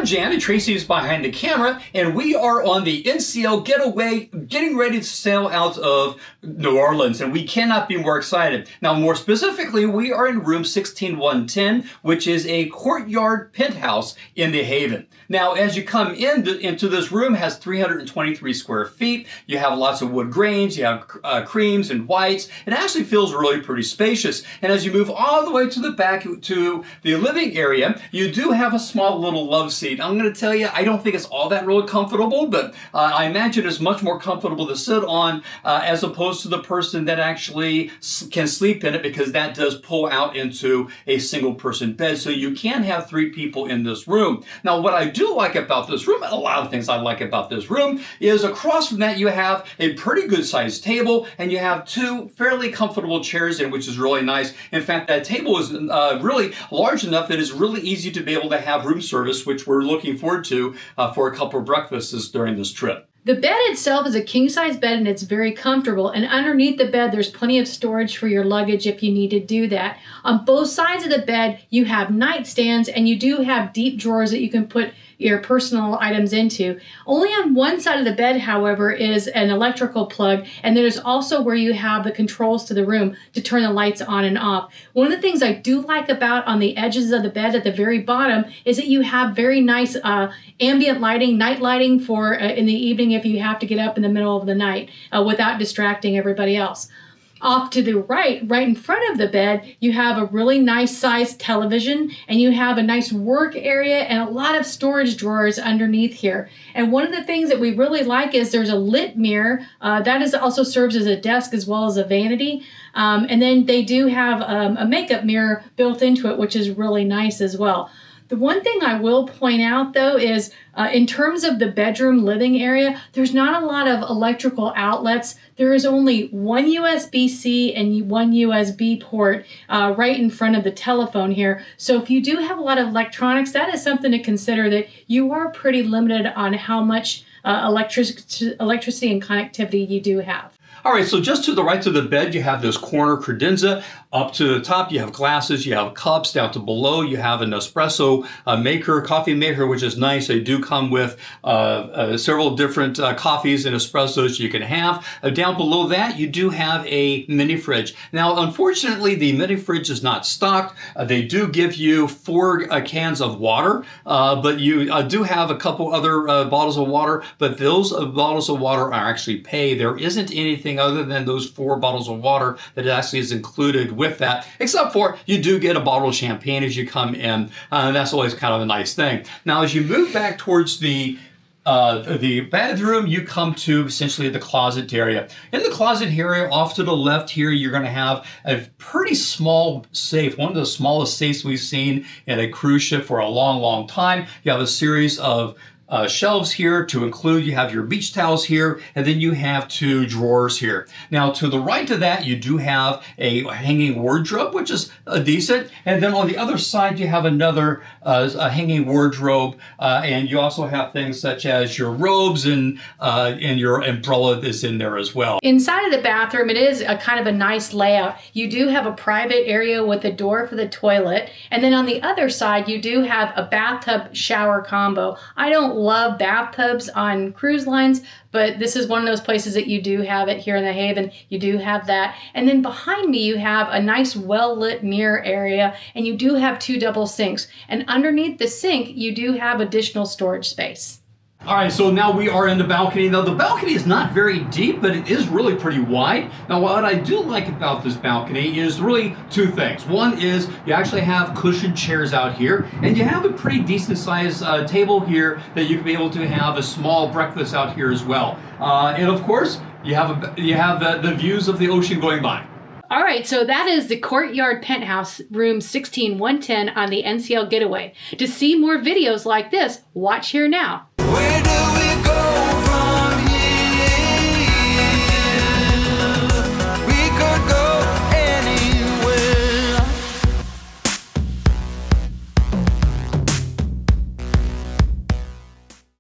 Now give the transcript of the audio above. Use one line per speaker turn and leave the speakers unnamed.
I'm Jan, and Tracy's behind the camera, and we are on the NCL Getaway, getting ready to sail out of New Orleans, and we cannot be more excited. Now, more specifically, we are in room 16110, which is a Courtyard Penthouse in the Haven. Now, as you come into this room, it has 323 square feet. You have lots of wood grains, you have creams and whites. It actually feels really pretty spacious. And as you move all the way to the back to the living area, you do have a small little love seat. I'm going to tell you, I don't think it's all that really comfortable, but I imagine it's much more comfortable to sit on as opposed to the person that actually can sleep in it, because that does pull out into a single person bed. So you can have 3 people in this room. Now, what I do like about this room, and a lot of things I like about this room, is across from that you have a pretty good sized table, and you have 2 fairly comfortable chairs in, which is really nice. In fact, that table is really large enough that it's really easy to be able to have room service, which we're looking forward to for a couple of breakfasts during this trip.
The bed itself is a king-size bed, and it's very comfortable. And underneath the bed, there's plenty of storage for your luggage if you need to do that. On both sides of the bed, you have nightstands, and you do have deep drawers that you can put your personal items into. Only on one side of the bed, however, is an electrical plug, and there's also where you have the controls to the room to turn the lights on and off. One of the things I do like about on the edges of the bed at the very bottom is that you have very nice ambient lighting, night lighting for in the evening if you have to get up in the middle of the night without distracting everybody else. Off to the right in front of the bed, you have a really nice sized television, and you have a nice work area and a lot of storage drawers underneath here. And one of the things that we really like is there's a lit mirror that also serves as a desk as well as a vanity. And then they do have a makeup mirror built into it, which is really nice as well. The one thing I will point out, though, is in terms of the bedroom living area, there's not a lot of electrical outlets. There is only one USB-C and one USB port right in front of the telephone here. So if you do have a lot of electronics, that is something to consider, that you are pretty limited on how much electricity and connectivity you do have.
All right, so just to the right of the bed, you have this corner credenza. Up to the top, you have glasses, you have cups. Down to below, you have an espresso maker, coffee maker, which is nice. They do come with several different coffees and espressos you can have. Down below that, you do have a mini fridge. Now, unfortunately, the mini fridge is not stocked. They do give you 4 cans of water, but you do have a couple other bottles of water, but those bottles of water are actually paid. There isn't anything other than those 4 bottles of water that actually is included with that, except for you do get a bottle of champagne as you come in. That's always kind of a nice thing. Now, as you move back towards the bedroom, you come to essentially the closet area. In the closet area, off to the left here, you're going to have a pretty small safe, one of the smallest safes we've seen in a cruise ship for a long, long time. You have a series of shelves here to include, you have your beach towels here, and then you have 2 drawers here. Now, to the right of that, you do have a hanging wardrobe, which is decent. And then on the other side, you have another a hanging wardrobe, and you also have things such as your robes and your umbrella is in there as well.
Inside of the bathroom, it is a kind of a nice layout. You do have a private area with a door for the toilet, and then on the other side, you do have a bathtub shower combo. I don't love bathtubs on cruise lines, but this is one of those places that you do have it here in the Haven. You do have that. And then behind me, you have a nice well-lit mirror area, and you do have 2 double sinks. And underneath the sink, you do have additional storage space.
All right, so now we are in the balcony. Now, the balcony is not very deep, but it is really pretty wide. Now, what I do like about this balcony is really 2 things. One is you actually have cushioned chairs out here, and you have a pretty decent sized table here that you can be able to have a small breakfast out here as well. And of course, you have the views of the ocean going by.
All right, so that is the Courtyard Penthouse, room 16110 on the NCL Getaway. To see more videos like this, watch here now.